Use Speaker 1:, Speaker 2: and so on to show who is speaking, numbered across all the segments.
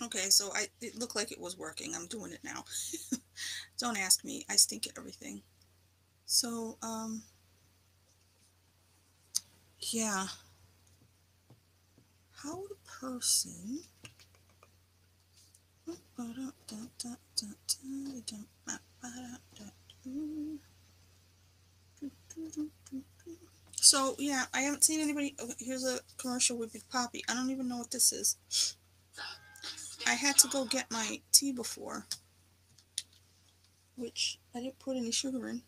Speaker 1: Okay, so it looked like it was working. I'm doing it now. Don't ask me. I stink at everything. So, yeah. How would a person... So, yeah, I haven't seen anybody... Oh, here's a commercial with Big Poppy. I don't even know what this is. I had to go get my tea before, which I didn't put any sugar in.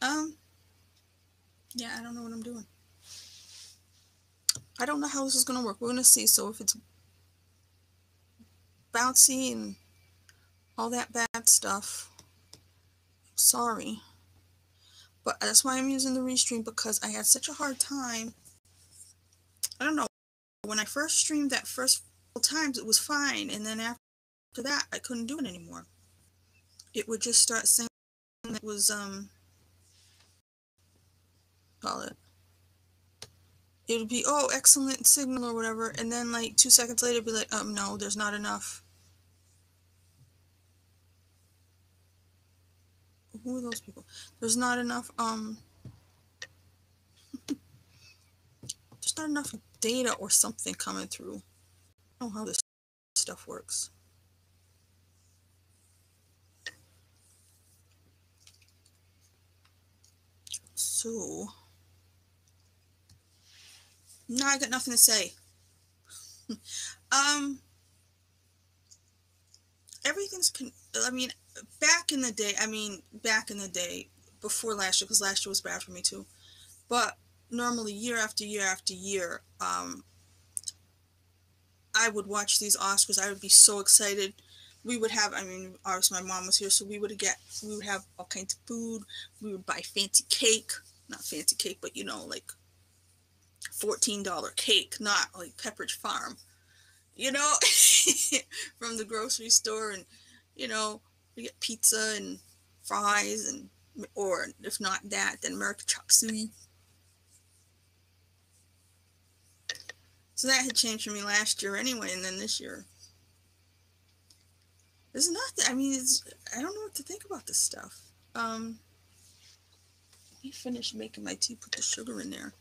Speaker 1: Um, yeah, I don't know what I'm doing. I don't know how this is going to work. We're going to see. So if it's bouncy and all that bad stuff, sorry. But that's why I'm using the Restream, because I had such a hard time. I don't know. When I first streamed that first couple times, it was fine. And then after that, I couldn't do it anymore. It would just start saying it was, call it. It would be, oh, excellent signal or whatever. And then like 2 seconds later, it'd be like, no, there's not enough. Who are those people? There's not enough, there's not enough data or something coming through. I don't know how this stuff works. So, now I got nothing to say. Everything's, I mean, back in the day, before last year, because last year was bad for me too, but normally year after year after year, I would watch these Oscars. I would be so excited. We would have, obviously my mom was here, so we would have all kinds of food. We would buy fancy cake, not fancy cake, but like $14 cake, not like Pepperidge Farm, from the grocery store. And, we get pizza and fries, and, or if not that, then American chop suey. So that had changed for me last year anyway, and then this year. There's nothing, I don't know what to think about this stuff. Let me finish making my tea, put the sugar in there,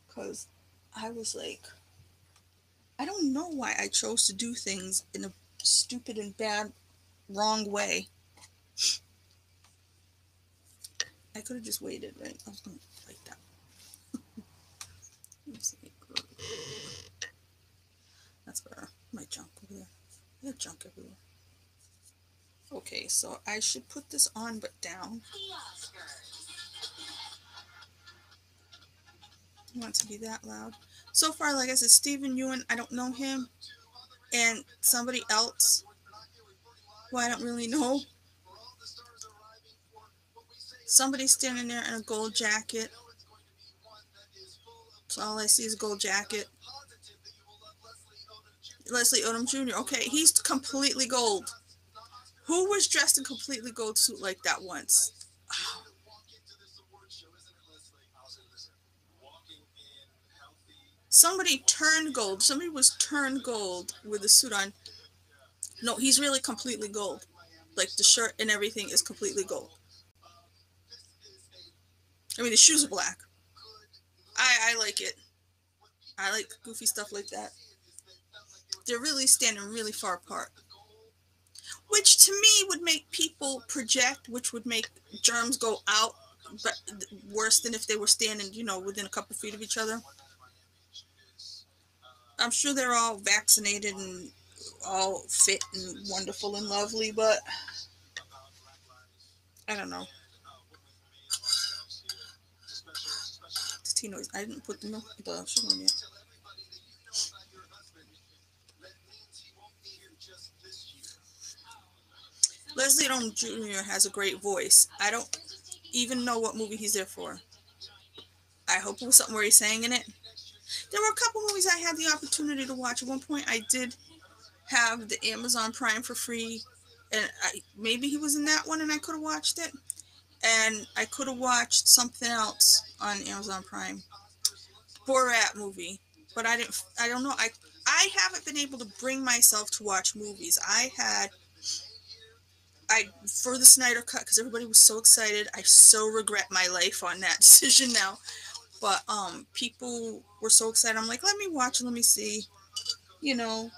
Speaker 1: because I was like, I don't know why I chose to do things in a stupid and bad, wrong way. I could have just waited, right? I was going to like that. Let me see. That's better. My junk over there. I got junk everywhere. Okay, so I should put this on, but down. I want it to be that loud. So far, like I said, Stephen Ewan, I don't know him. And somebody else who I don't really know. Somebody's standing there in a gold jacket. So all I see is a gold jacket. Leslie Odom Jr. Okay, he's completely gold. Who was dressed in completely gold suit like that once? Oh. Somebody turned gold. Somebody was turned gold with a suit on. No, he's really completely gold. Like the shirt and everything is completely gold. The shoes are black. I like it. I like goofy stuff like that. They're really standing really far apart. Which to me would make people project, which would make germs go out, but worse than if they were standing, within a couple feet of each other. I'm sure they're all vaccinated and all fit and wonderful and lovely, but I don't know. It's tea noise. I didn't put the sugar in yet. Leslie Odom Jr. has a great voice. I don't even know what movie he's there for. I hope it was something where he's sang in it. There were a couple movies I had the opportunity to watch. At one point, I did have the Amazon Prime for free, and maybe he was in that one, and I could have watched it. And I could have watched something else on Amazon Prime. Borat movie, but I don't know. I haven't been able to bring myself to watch movies. For the Snyder Cut, because everybody was so excited. I so regret my life on that decision now. But people were so excited. I'm like, let me watch, let me see. You know,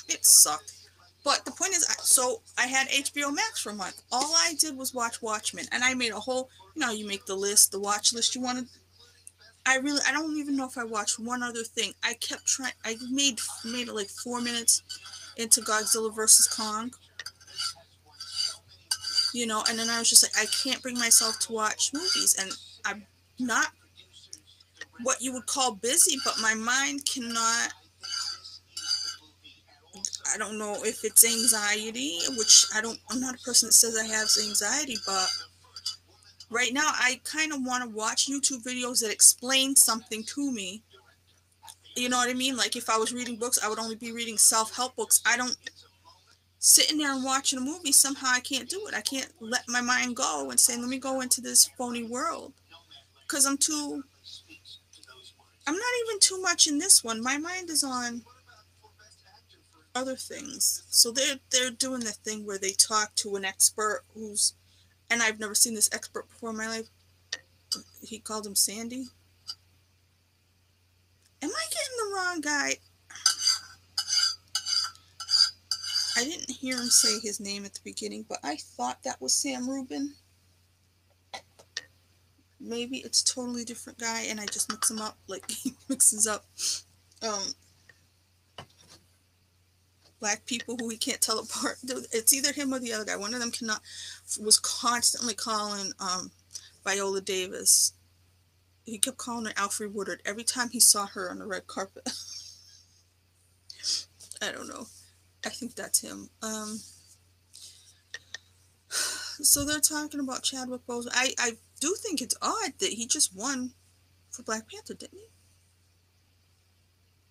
Speaker 1: it sucked. But the point is, so I had HBO Max for a month. All I did was watch Watchmen, and I made a whole, you make the list, the watch list you wanted. I don't even know if I watched one other thing. I kept trying. I made it like 4 minutes into Godzilla versus Kong, and then I was just like, I can't bring myself to watch movies, and I'm not what you would call busy, but my mind cannot. I don't know if it's anxiety, which I'm not a person that says I have anxiety, but right now I kind of want to watch YouTube videos that explain something to me. You know what I mean? Like if I was reading books, I would only be reading self-help books. I don't sitting there and watching a movie. Somehow I can't do it. I can't let my mind go and say, let me go into this phony world. Because I'm not even too much in this one. My mind is on other things. So they're doing the thing where they talk to an expert and I've never seen this expert before in my life. He called him Sandy. Am I getting the wrong guy? I didn't hear him say his name at the beginning, but I thought that was Sam Rubin. Maybe it's a totally different guy and I just mix him up like he mixes up black people who we can't tell apart. It's either him or the other guy. One of them was constantly calling Viola Davis. He kept calling her Alfre Woodard every time he saw her on the red carpet. I don't know. I think that's him. So they're talking about Chadwick Boseman. I do think it's odd that he just won for Black Panther, didn't he?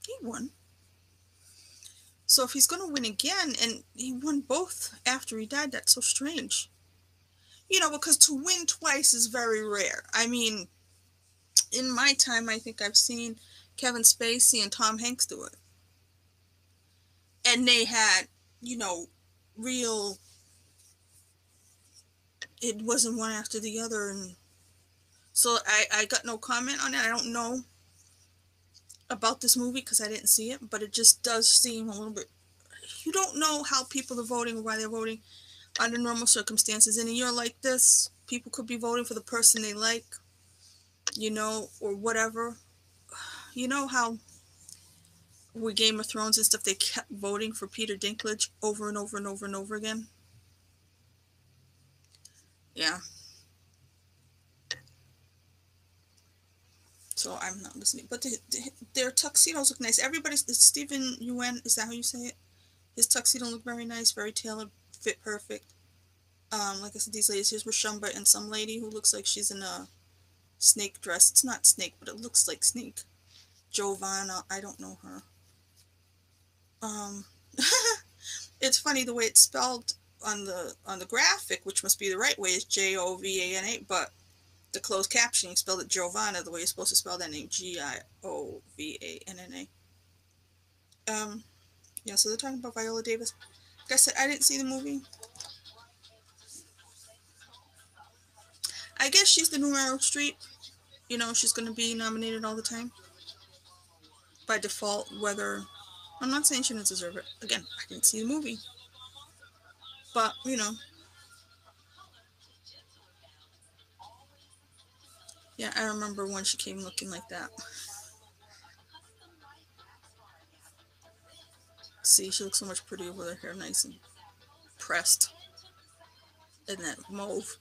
Speaker 1: He won. So if he's going to win again, and he won both after he died, that's so strange. Because to win twice is very rare. I mean, in my time, I think I've seen Kevin Spacey and Tom Hanks do it. And they had, real... It wasn't one after the other, and so I got no comment on it. I don't know about this movie because I didn't see it, but it just does seem a little bit... You don't know how people are voting or why they're voting under normal circumstances. In a year like this, people could be voting for the person they like, or whatever. You know how with Game of Thrones and stuff, they kept voting for Peter Dinklage over and over and over and over again? Yeah. So I'm not listening. But their tuxedos look nice. Stephen Yeun, is that how you say it? His tuxedo looked very nice, very tailored, fit perfect. Like I said, these ladies, here's Rashumba and some lady who looks like she's in a snake dress. It's not snake, but it looks like snake. Giovanna, I don't know her. It's funny the way it's spelled on the graphic, which must be the right way, is Jovana, but the closed captioning spelled it Giovanna the way you're supposed to spell that name, Giovanna. Yeah, so they're talking about Viola Davis. Like I said, I didn't see the movie. I guess she's the new Meryl Streep. She's going to be nominated all the time. By default, whether... I'm not saying she didn't deserve it. Again, I didn't see the movie. But, Yeah, I remember when she came looking like that. See, she looks so much prettier with her hair nice and pressed. And that mauve.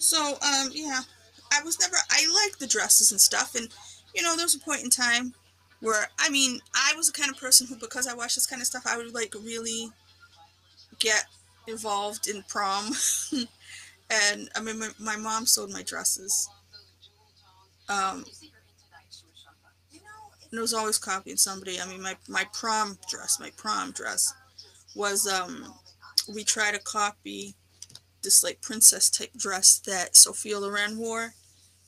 Speaker 1: So, yeah, I like the dresses and stuff, and, there was a point in time where, I was the kind of person who, because I watched this kind of stuff, I would, really get involved in prom, And I mean, my mom sewed my dresses. And it was always copying somebody. I mean, my prom dress was, we tried to copy this like princess type dress that Sophia Loren wore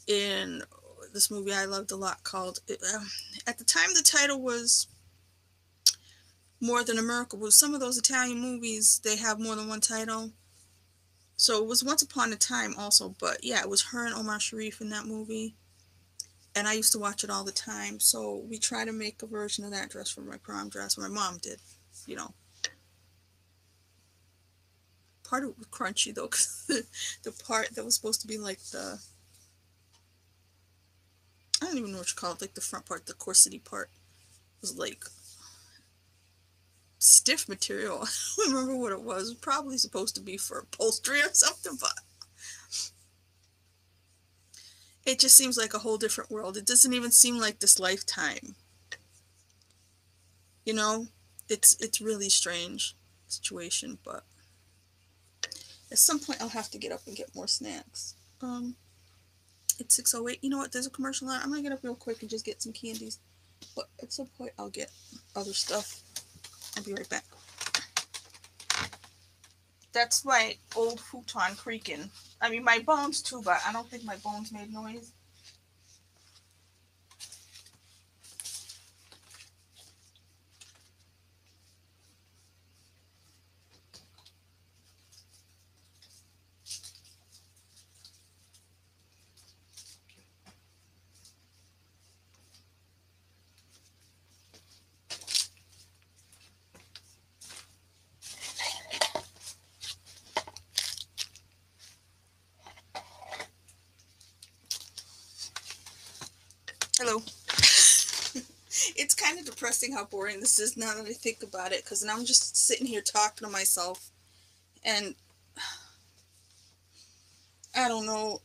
Speaker 1: in this movie I loved a lot called, at the time the title was More Than a Miracle. But some of those Italian movies, they have more than one title. So it was Once Upon a Time also, but yeah, it was her and Omar Sharif in that movie. And I used to watch it all the time. So we tried to make a version of that dress for my prom dress. My mom did, you know. Part of it was crunchy though, because the part that was supposed to be like I don't even know what you call it, like the front part, the corsety part, was like stiff material. I don't remember what it was. It was probably supposed to be for upholstery or something, but it just seems like a whole different world. It doesn't even seem like this lifetime. You know? It's really strange situation, but at some point I'll have to get up and get more snacks. It's 6:08. You know what? There's a commercial on. I'm gonna get up real quick and just get some candies. But at some point I'll get other stuff. I'll be right back. That's my old futon creaking. I mean, my bones too, but I don't think my bones made noise. Hello. It's kind of depressing how boring this is now that I think about it, because now I'm just sitting here talking to myself, and I don't know.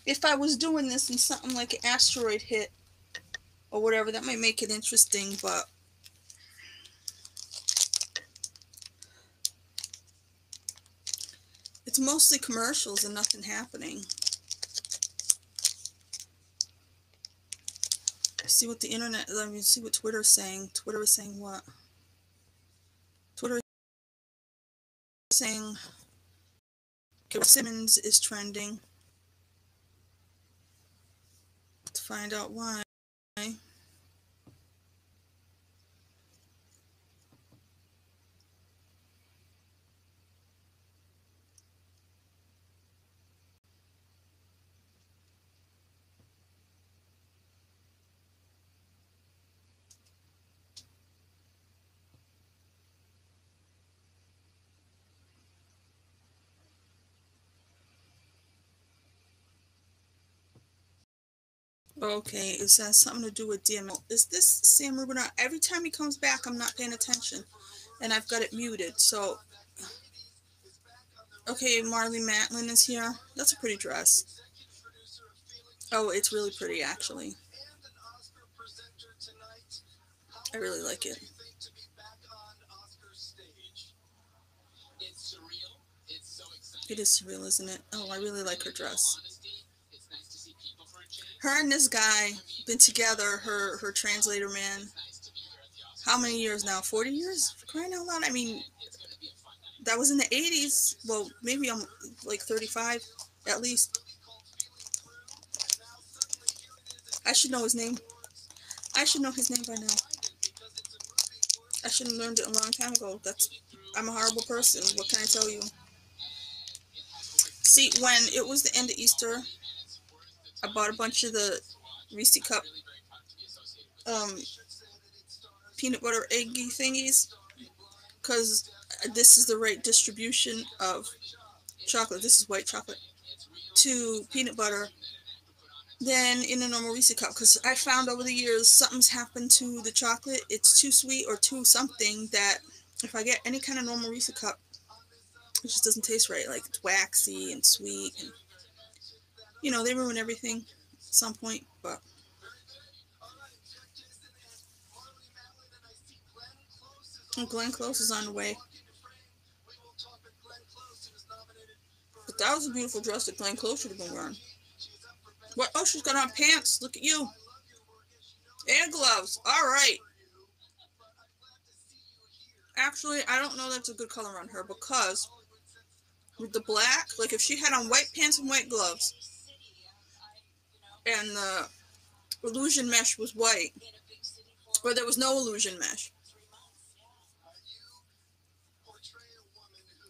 Speaker 1: If I was doing this and something like an asteroid hit or whatever, that might make it interesting, but it's mostly commercials and nothing happening. See what the internet, I mean, see what Twitter is saying. Twitter is saying what? Twitter is saying Simmons is trending. To find out why. Okay, it has something to do with DML. Is this Sam Rubin? Every time he comes back, I'm not paying attention. And I've got it muted, so... Okay, Marlee Matlin is here. That's a pretty dress. Oh, it's really pretty, actually. I really like it. It is surreal, isn't it? Oh, I really like her dress. Her and this guy been together, her translator man. How many years now? 40 years? For crying out loud. I mean, that was in the 80s. Well, maybe I'm like 35 at least. I should know his name. I should know his name by now. I should have learned it a long time ago. I'm a horrible person. What can I tell you? See, when it was the end of Easter, I bought a bunch of the Reese Cup peanut butter eggy thingies, because this is the right distribution of chocolate. This is white chocolate to peanut butter than in a normal Reese Cup, because I found over the years something's happened to the chocolate. It's too sweet or too something that if I get any kind of normal Reese Cup, it just doesn't taste right. Like, it's waxy and sweet, and you know, they ruin everything at some point. But Glenn Close is on the way. That was a beautiful dress that Glenn Close should have been wearing. What? Oh, she's got on pants. Look at you. And gloves. All right. Actually, I don't know that's a good color on her because with the black, like if she had on white pants and white gloves and the illusion mesh was white, or there was no illusion mesh.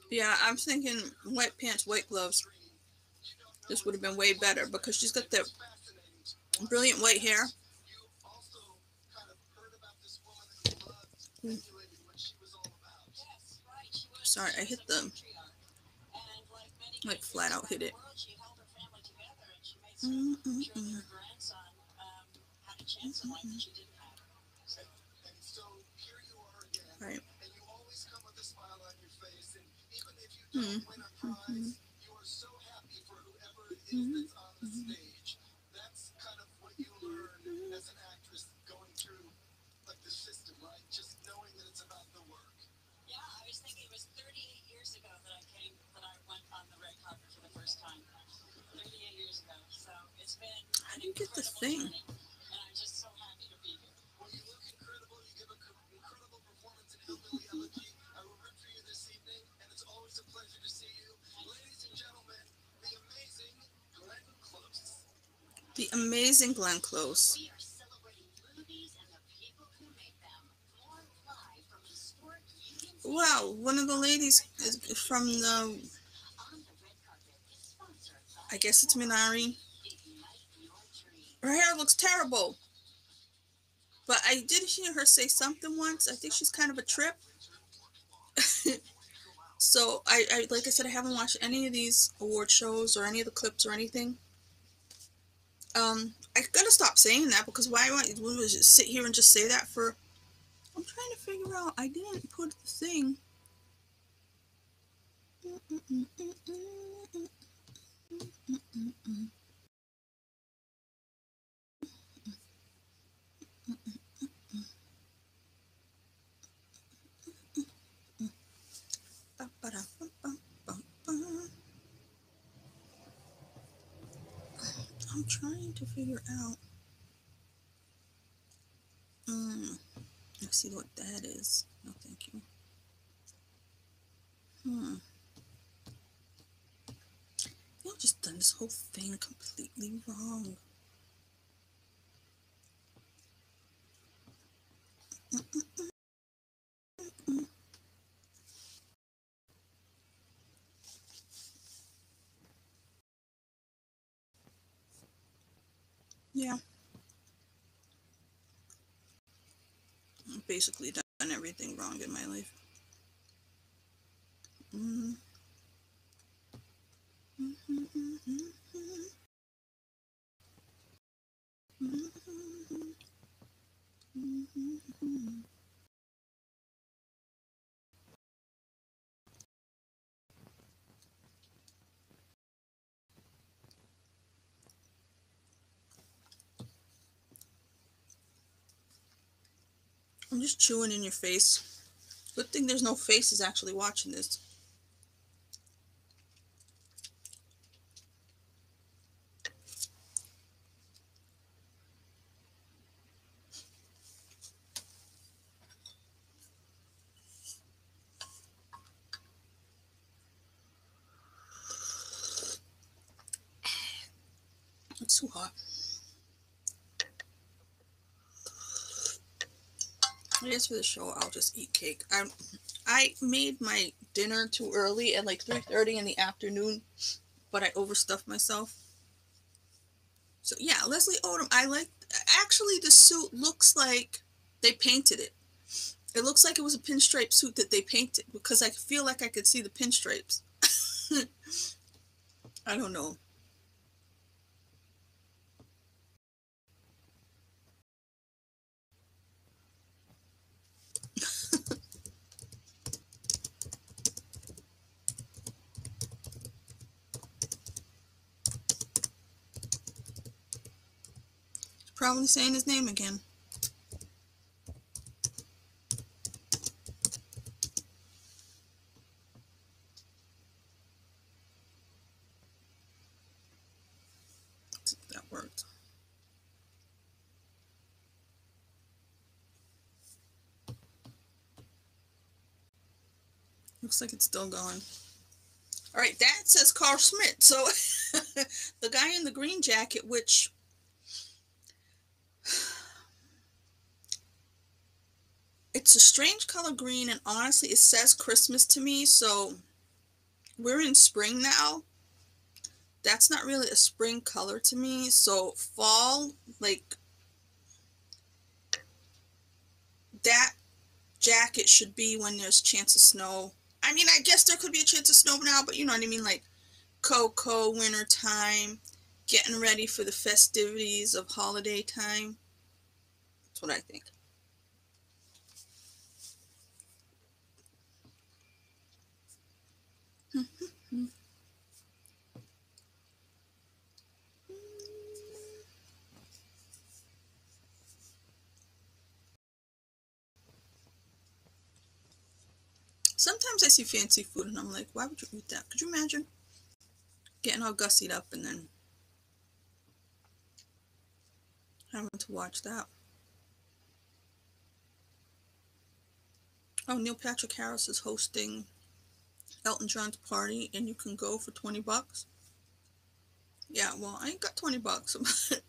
Speaker 1: Yeah, I'm thinking white pants, white gloves. This would have been way better because she's got the brilliant white hair. Sorry, I hit the, like, flat out hit it. Right. I didn't get the thing. The amazing Glenn Close. Wow, one of the ladies is from the, I guess it's Minari. Her hair looks terrible. But I did hear her say something once. I think she's kind of a trip. So, I like I said, I haven't watched any of these award shows or any of the clips or anything. I gotta stop saying that because why would I just sit here and just say that for... I'm trying to figure out. I didn't put the thing. I'm trying to figure out. Let's see what that is. No, thank you. I've just done this whole thing completely wrong. Yeah. I've basically done everything wrong in my life. I'm just chewing in your face. Good thing there's no faces actually watching this. It's too hot. I guess for the show, I'll just eat cake. I made my dinner too early at like 3:30 in the afternoon, but I overstuffed myself. So yeah, Leslie Odom. Actually, the suit looks like they painted it. It looks like it was a pinstripe suit that they painted because I feel like I could see the pinstripes. I don't know. Probably saying his name again. worked. Looks like it's still going. All right, that says Carl Schmidt. So the guy in the green jacket, which it's a strange color green, and honestly, it says Christmas to me. So we're in spring now. That's not really a spring color to me. So fall, like that jacket should be when there's a chance of snow. I mean, I guess there could be a chance of snow now, but you know what I mean? Like cocoa, winter time, getting ready for the festivities of holiday time. That's what I think. Sometimes I see fancy food and I'm like, why would you eat that? Could you imagine getting all gussied up and then having to watch that? Oh, Neil Patrick Harris is hosting Elton John's party and you can go for $20. Yeah, well, I ain't got $20, but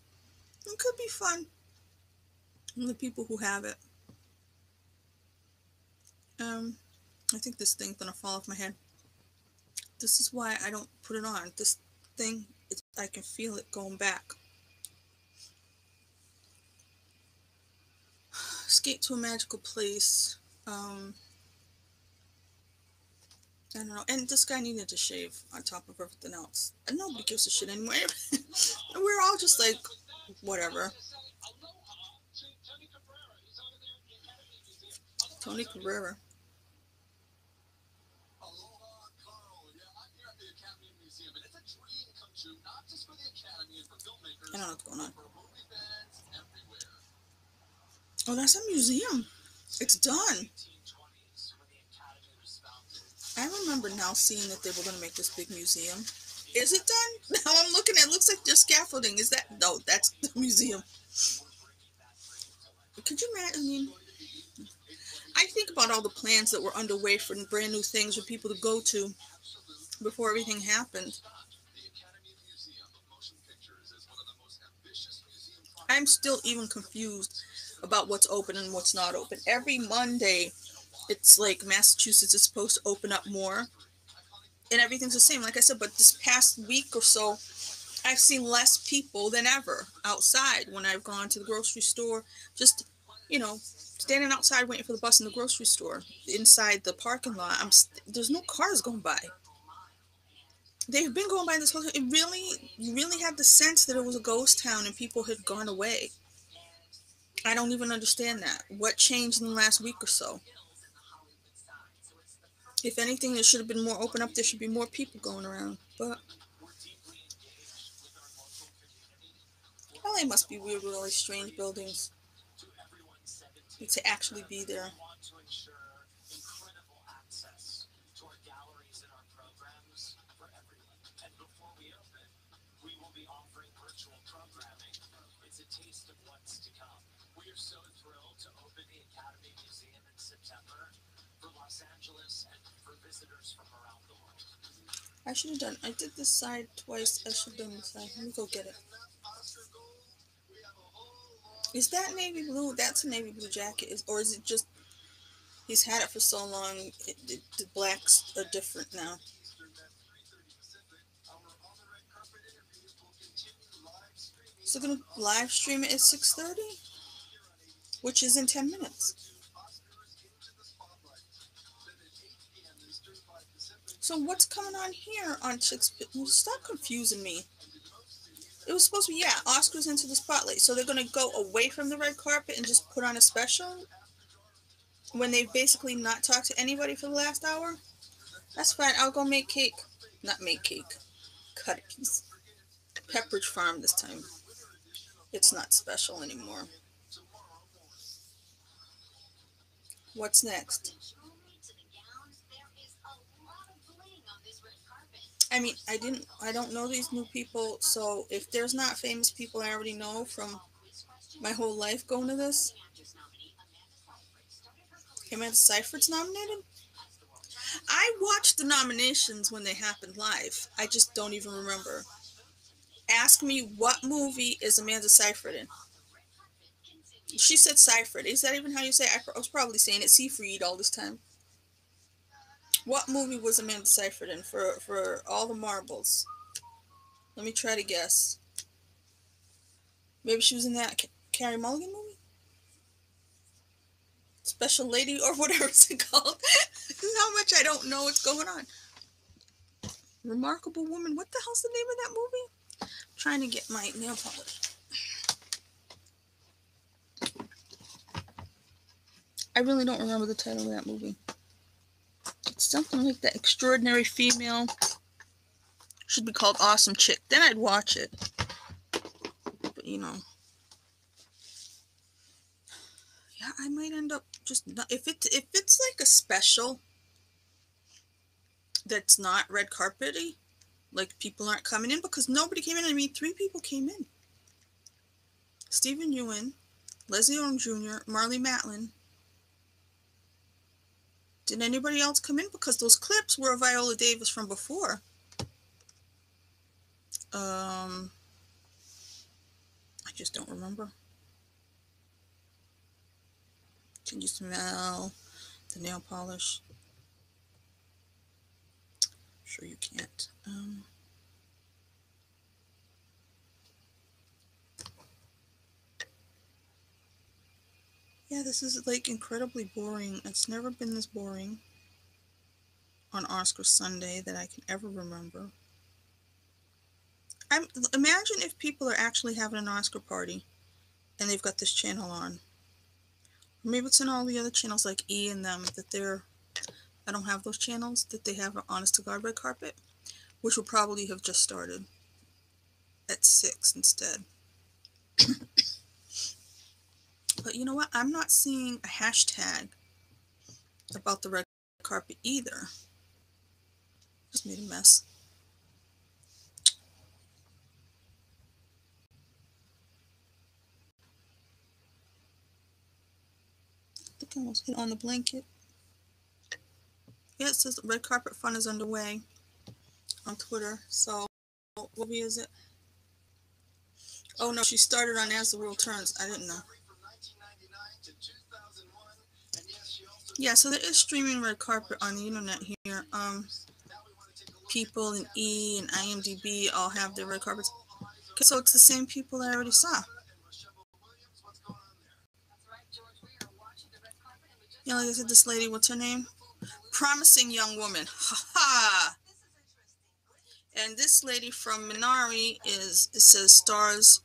Speaker 1: it could be fun. And the people who have it. I think this thing's gonna fall off my head. This is why I don't put it on. This thing, I can feel it going back. Escape to a Magical Place. I don't know. And this guy needed to shave on top of everything else. And nobody gives a shit anymore. We're all just like, whatever. Tony Cabrera. I don't know what's going on. Oh, that's a museum. It's done. I remember now seeing that they were going to make this big museum. Is it done? Now I'm looking at it. Looks like there's scaffolding. Is that? No, that's the museum. Could you imagine? I mean, I think about all the plans that were underway for brand new things for people to go to before everything happened. I'm still even confused about what's open and what's not open. Every Monday, it's like Massachusetts is supposed to open up more, and everything's the same. Like I said, but this past week or so, I've seen less people than ever outside when I've gone to the grocery store. Just, standing outside waiting for the bus in the grocery store. Inside the parking lot, there's no cars going by. They've been going by this whole time. You really had the sense that it was a ghost town and people had gone away. I don't even understand that. What changed in the last week or so? If anything, there should have been more open up. There should be more people going around. But LA must be weird with all these strange buildings. To actually be there. I should have done. I did this side twice. I should have done this side. Let me go get it. Is that navy blue? That's a navy blue jacket. Or is it just he's had it for so long? The blacks are different now. So they're gonna live stream it at 6:30, which is in 10 minutes. So what's coming on here on 6? Stop confusing me. It was supposed to be, Oscars Into the Spotlight. So they're going to go away from the red carpet and just put on a special when they've basically not talked to anybody for the last hour? That's fine. I'll go make cake. Not make cake. Cut a piece. Pepperidge Farm this time. It's not special anymore. What's next? I mean, I don't know these new people, so if there's not famous people I already know from my whole life going to this, Amanda Seyfried's nominated? I watched the nominations when they happened live. I just don't even remember. Ask me what movie is Amanda Seyfried in. She said Seyfried. Is that even how you say it? I was probably saying it Seyfried all this time. What movie was Amanda Seyfried in for all the marbles? Let me try to guess. Maybe she was in that Carey Mulligan movie? Special Lady or whatever it's called. How much I don't know what's going on. Remarkable Woman. What the hell's the name of that movie? I'm trying to get my nail polish. I really don't remember the title of that movie. It's something like that. Extraordinary Female. Should be called Awesome Chick. Then I'd watch it. But you know. Yeah, I might end up just not, if it's like a special that's not red carpety, like people aren't coming in because nobody came in. I mean, 3 people came in. Stephen Ewan, Leslie Odom Jr., Marlee Matlin. Did anybody else come in? Because those clips were Viola Davis from before. I just don't remember. Can you smell the nail polish? Sure you can't. Yeah, this is like incredibly boring. It's never been this boring on Oscar Sunday that I can ever remember. Imagine if people are actually having an Oscar party and they've got this channel on. Or maybe it's in all the other channels like E and them that I don't have those channels, that they have an honest to God red carpet, which will probably have just started at 6 instead. But you know what? I'm not seeing a hashtag about the red carpet either. Just made a mess. I think I almost hit on the blanket. Yeah, it says red carpet fun is underway on Twitter. So, what movie is it? Oh no, she started on As the World Turns. I didn't know. Yeah, so there is streaming red carpet on the internet here. People in E and IMDb all have their red carpets. So it's the same people I already saw. Yeah, like I said, this lady, what's her name? Promising Young Woman. Ha ha! And this lady from Minari it says stars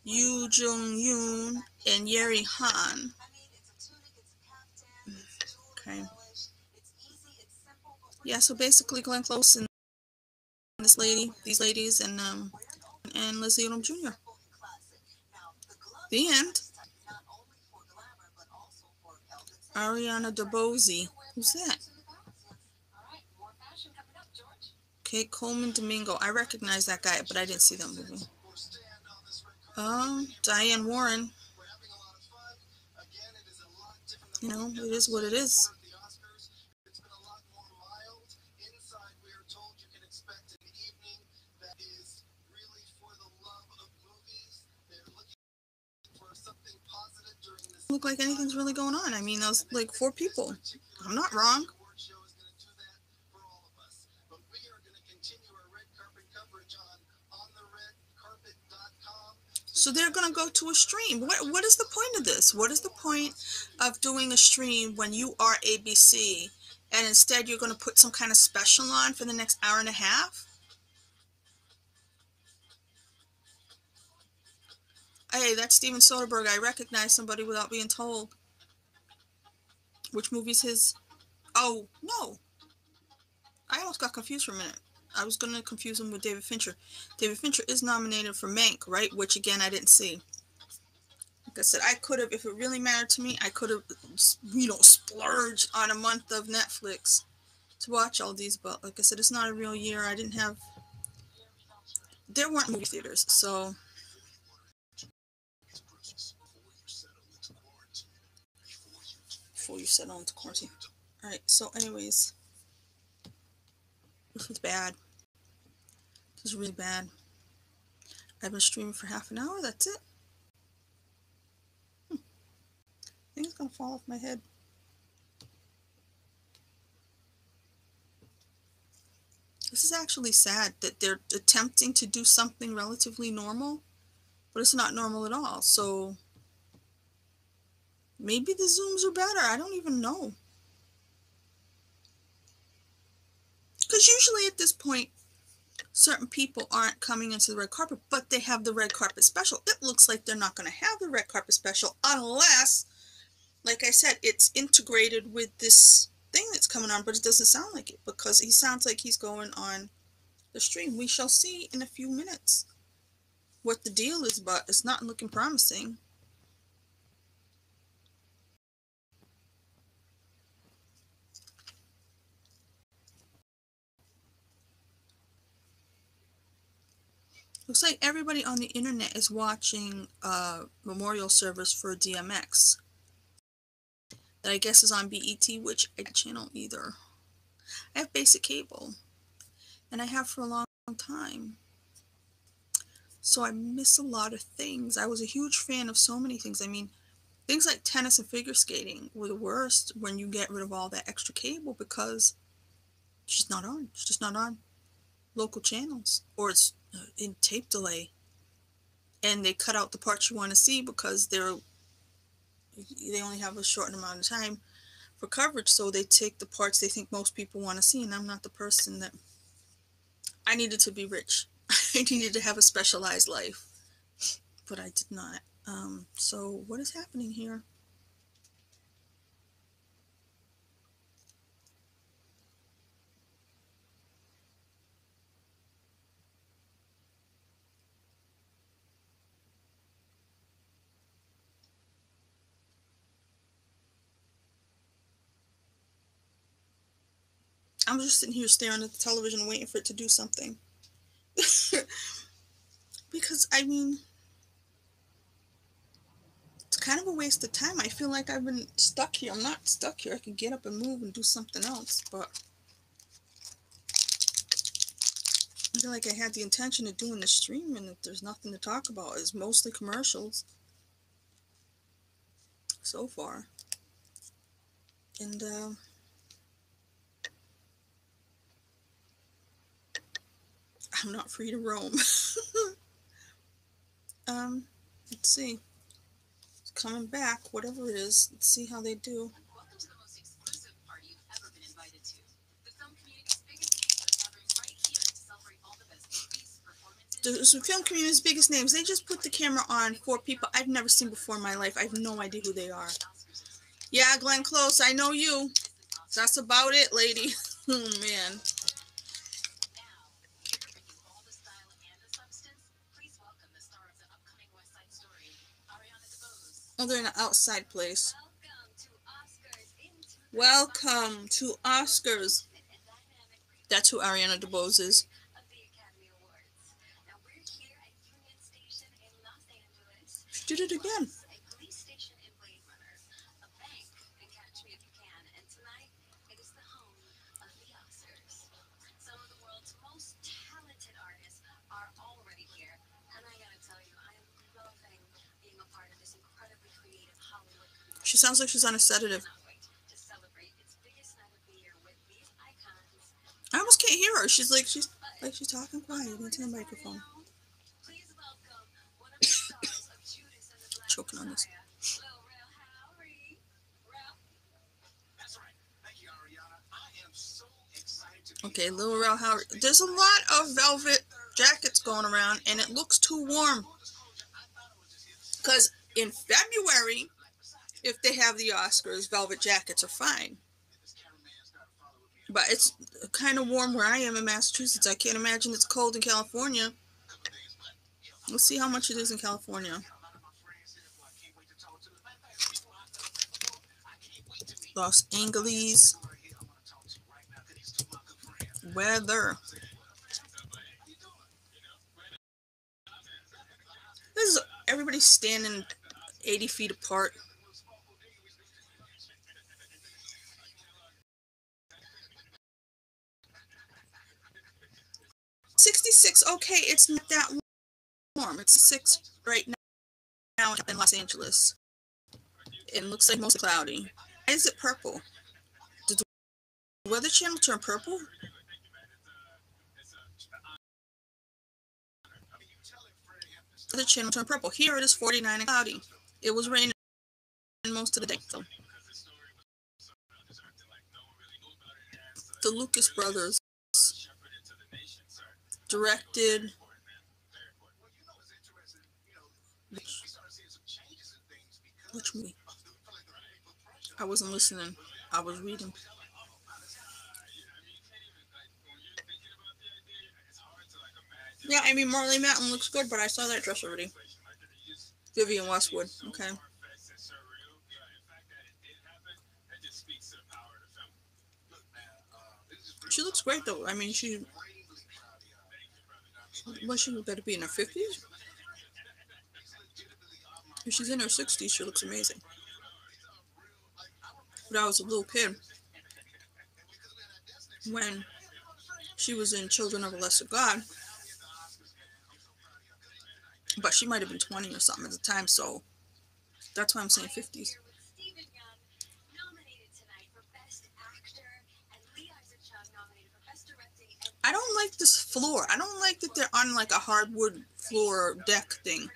Speaker 1: Yoo Jung-yoon and Yeri Han. Okay. Yeah, so basically Glenn Close and these ladies, and Leslie Odom Jr. The end. Ariana DeBose. Who's that? Okay, Coleman Domingo. I recognize that guy, but I didn't see that movie. Diane Warren. You know, it is what it is. Look like anything's really going on. I mean, those like 4 people. I'm not wrong. So they're going to go to a stream. What is the point of this? What is the point of doing a stream when you are ABC and instead you're going to put some kind of special on for the next hour and a half? Hey, that's Steven Soderbergh. I recognize somebody without being told. Which movie's his? Oh, no. I almost got confused for a minute. I was going to confuse him with David Fincher. David Fincher is nominated for Mank, right? Which, again, I didn't see. Like I said, I could have, if it really mattered to me, I could have, splurged on a month of Netflix to watch all these, but like I said, it's not a real year. There weren't movie theaters, so before you settle into quarantine. Alright, so anyways, this was bad. This was really bad. I've been streaming for half an hour, that's it. I think it's gonna fall off my head. This is actually sad that they're attempting to do something relatively normal, but it's not normal at all. So maybe the Zooms are better. I don't even know. Because usually at this point, certain people aren't coming into the red carpet, but they have the red carpet special. It looks like they're not going to have the red carpet special unless, like I said, it's integrated with this thing that's coming on, but it doesn't sound like it because he sounds like he's going on the stream. We shall see in a few minutes what the deal is, but it's not looking promising. Looks like everybody on the internet is watching a memorial service for DMX that I guess is on BET, which I channel either. I have basic cable, and I have for a long time. So I miss a lot of things. I was a huge fan of so many things. I mean, things like tennis and figure skating were the worst when you get rid of all that extra cable because it's just not on. It's just not on local channels, or it's in tape delay. And they cut out the parts you want to see because they only have a short amount of time for coverage, so they take the parts they think most people want to see, and I'm not the person that... I needed to be rich. I needed to have a specialized life, but I did not. So what is happening here? I'm just sitting here staring at the television waiting for it to do something. Because, I mean, it's kind of a waste of time. I feel like I've been stuck here. I'm not stuck here. I can get up and move and do something else, but I feel like I had the intention of doing the stream, and if there's nothing to talk about, it's mostly commercials so far. And I'm not free to roam. Let's see. It's coming back, whatever it is. Let's see how they do.
Speaker 2: Welcome to the most exclusive party you've ever been invited to. The film community's biggest names are gathering right here to celebrate all the best movies, performances.
Speaker 1: The film community's biggest names. They just put the camera on 4 people I've never seen before in my life. I have no idea who they are. Yeah, Glenn Close, I know you. That's about it, lady. Oh, man. Oh, they're in an outside place. Welcome to Oscars. That's who Ariana DeBose is. She did it again. She sounds like she's on a sedative. I almost can't hear her. She's talking quiet into the microphone. Choking on this. Okay, Lil Rel Howery. There's a lot of velvet jackets going around, and it looks too warm. Because in February, if they have the Oscars, velvet jackets are fine. But it's kind of warm where I am in Massachusetts. I can't imagine it's cold in California. Let's see how much it is in California. Los Angeles. Weather. This is everybody standing 80 feet apart. '66. Okay, it's not that warm. It's 6 right now in Los Angeles. It looks like mostly cloudy. Why is it purple? Did the Weather Channel turn purple? The channel turned purple. Here it is 49 and cloudy. It was raining most of the day. So. The Lucas brothers directed. Which movie? I wasn't listening. I was reading. Yeah, I mean, Marley Matlin looks good, but I saw that dress already. Vivienne Westwood. Okay. She looks great, though. I mean, she better be in her 50s. If she's in her 60s, she looks amazing. But I was a little kid when she was in Children of a Lesser God. But she might have been 20 or something at the time, so that's why I'm saying 50s. I don't like this floor. I don't like that they're on like a hardwood floor deck thing.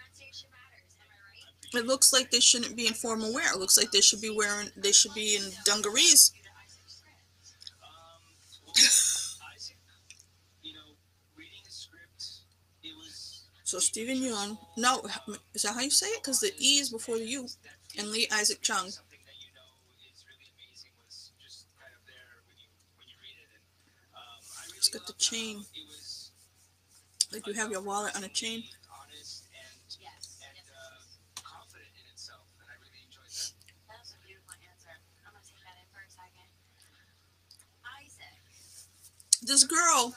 Speaker 1: It looks like they shouldn't be in formal wear. It looks like they should be in dungarees. So Steven Yeun, no, is that how you say it? Because the E is before the U, and Lee Isaac Chung. It's got the chain. Like you have your wallet on a chain. This girl,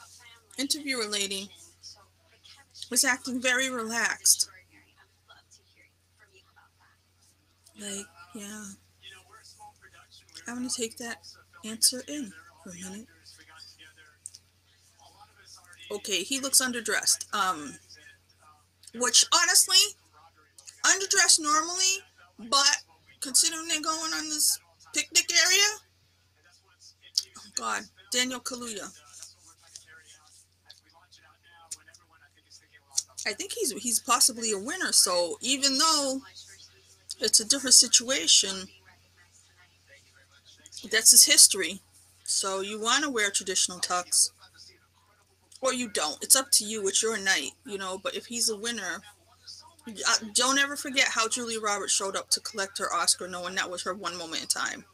Speaker 1: interviewer lady, was acting very relaxed. Like, yeah. I'm going to take that answer in for a minute. Okay, he looks underdressed. Which, honestly, underdressed normally, but considering they're going on this picnic area, oh God, Daniel Kaluuya. I think he's possibly a winner, so even though it's a different situation, that's his history. So you want to wear traditional tux, or you don't. It's up to you. It's your night, but if he's a winner, don't ever forget how Julia Roberts showed up to collect her Oscar knowing that was her one moment in time.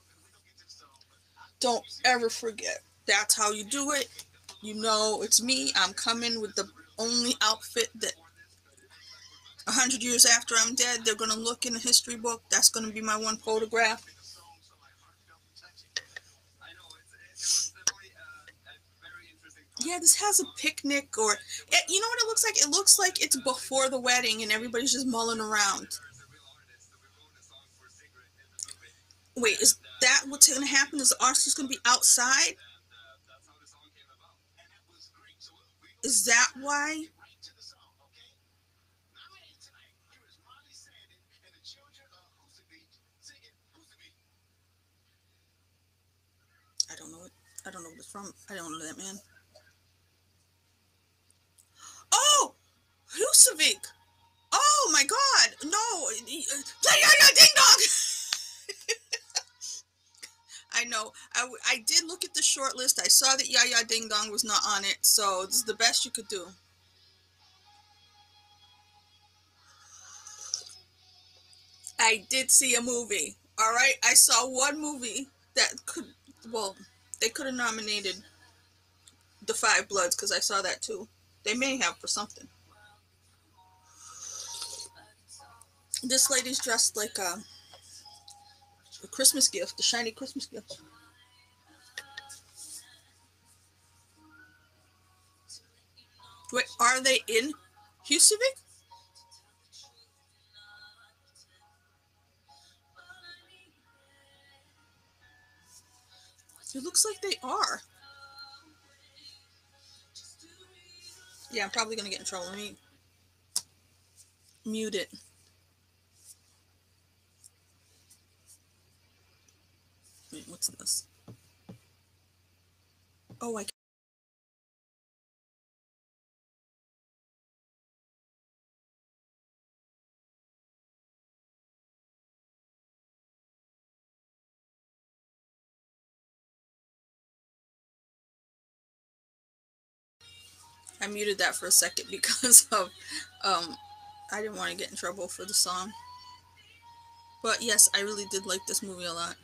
Speaker 1: Don't ever forget. That's how you do it. It's me. I'm coming with the only outfit that 100 years after I'm dead, they're going to look in the history book. That's going to be my one photograph. Yeah, this has a picnic or... You know what it looks like? It looks like it's before the wedding and everybody's just mulling around. Wait, is that what's going to happen? Is the Oscars going to be outside? Is that why? I don't know it. I don't know what it's from. I don't know that man. Oh! Husavik! Oh my God! No! Play Yaya Ding Dong! I know. I did look at the short list. I saw that Yaya Ding Dong was not on it, so this is the best you could do. I did see a movie. All right, I saw one movie that they could have nominated The Five Bloods because I saw that too. They may have for something. This lady's dressed like a Christmas gift, a shiny Christmas gift. Wait, are they in Husavik? It looks like they are. Yeah, I'm probably gonna get in trouble. Let me mute it. Wait, what's this? Oh, I muted that for a second because of I didn't want to get in trouble for the song. But yes, I really did like this movie a lot.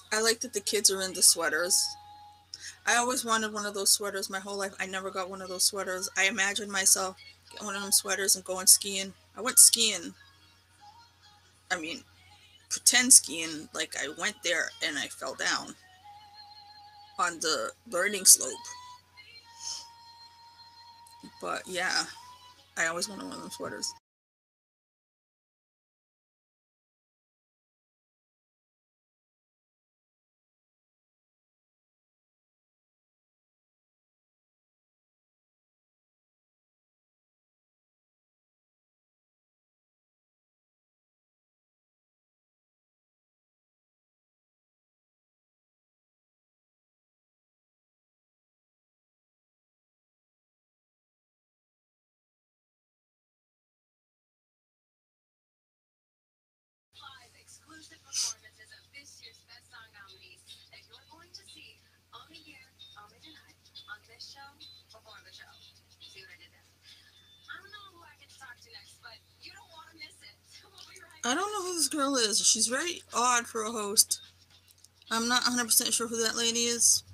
Speaker 1: I like that the kids are in the sweaters. I always wanted one of those sweaters my whole life. I never got one of those sweaters. I imagined myself getting one of them sweaters and going skiing. I went skiing. I mean, pretend skiing. Like I went there and I fell down on the learning slope. But yeah, I always wanted one of them sweaters.
Speaker 2: Exclusive performances of this year's Best Song nominees that you're going to see only here, only tonight, on this show, before the show. See what I did there? I don't know who I get to talk to next, but you don't want to miss it. We'll be right
Speaker 1: I don't know who this girl is. She's very odd for a host. I'm not 100% sure who that lady is.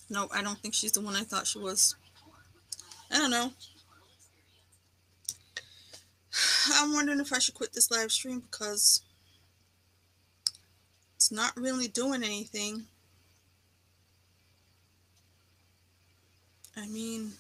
Speaker 1: Nope, I don't think she's the one I thought she was. I don't know. I'm wondering if I should quit this live stream because it's not really doing anything. I mean,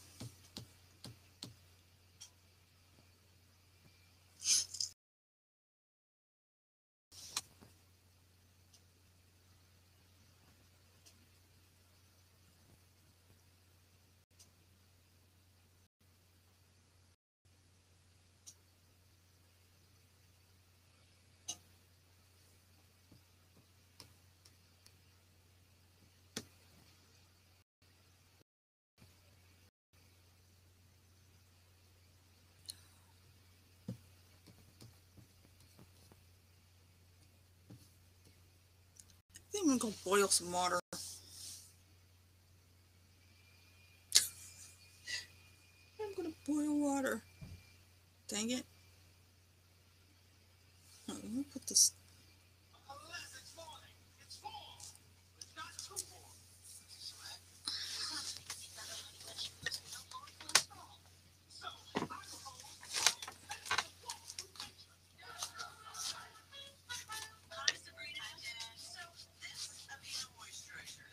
Speaker 1: I think I'm gonna go boil some water. I'm gonna boil water. Dang it. Let me put this.
Speaker 2: Hi, Sabrina. So, this Aveeno moisturizer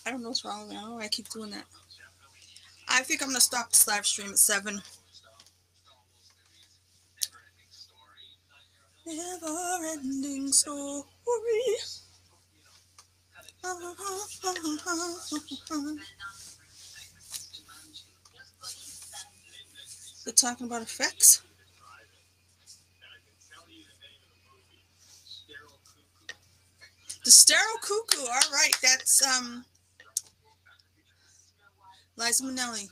Speaker 1: I don't know what's wrong with me. I don't know why I keep doing that. I think I'm going to stop this live stream at 7. Never ending story. They're talking about effects. The Sterile Cuckoo. All right, that's Liza Minnelli.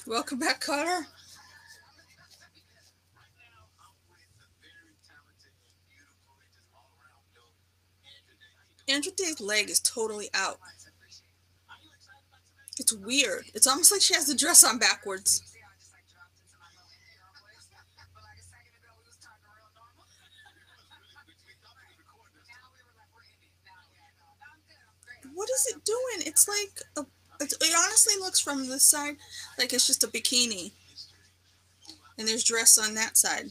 Speaker 1: Welcome back, Carter. Andrew Day's leg is totally out. It's weird. It's almost like she has the dress on backwards. What is it doing? It's like it honestly looks from this side like it's just a bikini. And there's dress on that side.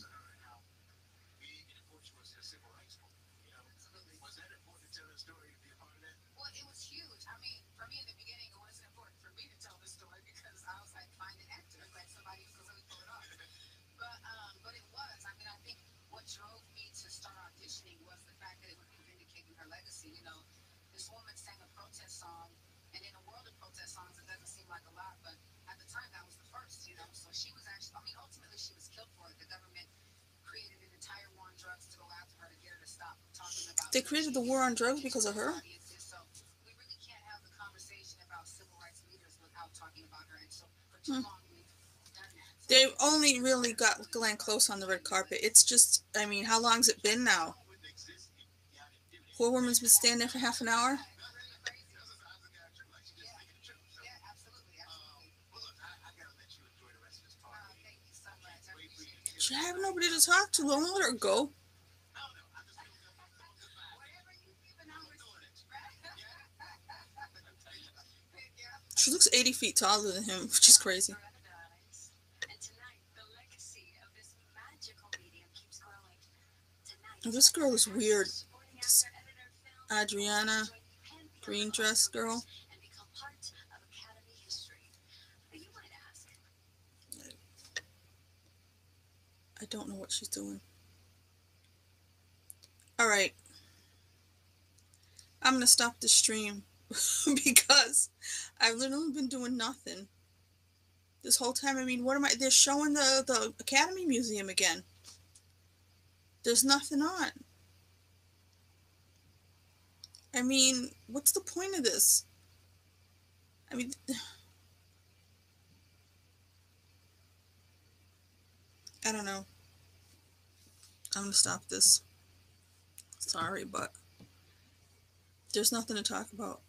Speaker 1: They created the war on drugs because of her. They only really got Glenn Close on the red carpet. It's just, I mean, how long's it been now? Poor woman's been standing there for half an hour. She have nobody to talk to. Don't let her go. She looks 80 feet taller than him, which is crazy. This girl is weird. This Adriana green dress girl. I don't know what she's doing. All right. I'm going to stop the stream because I've literally been doing nothing this whole time. I mean, what am I? They're showing the Academy Museum again. There's nothing on. I mean, what's the point of this? I mean, I don't know. I'm going to stop this. Sorry, but there's nothing to talk about.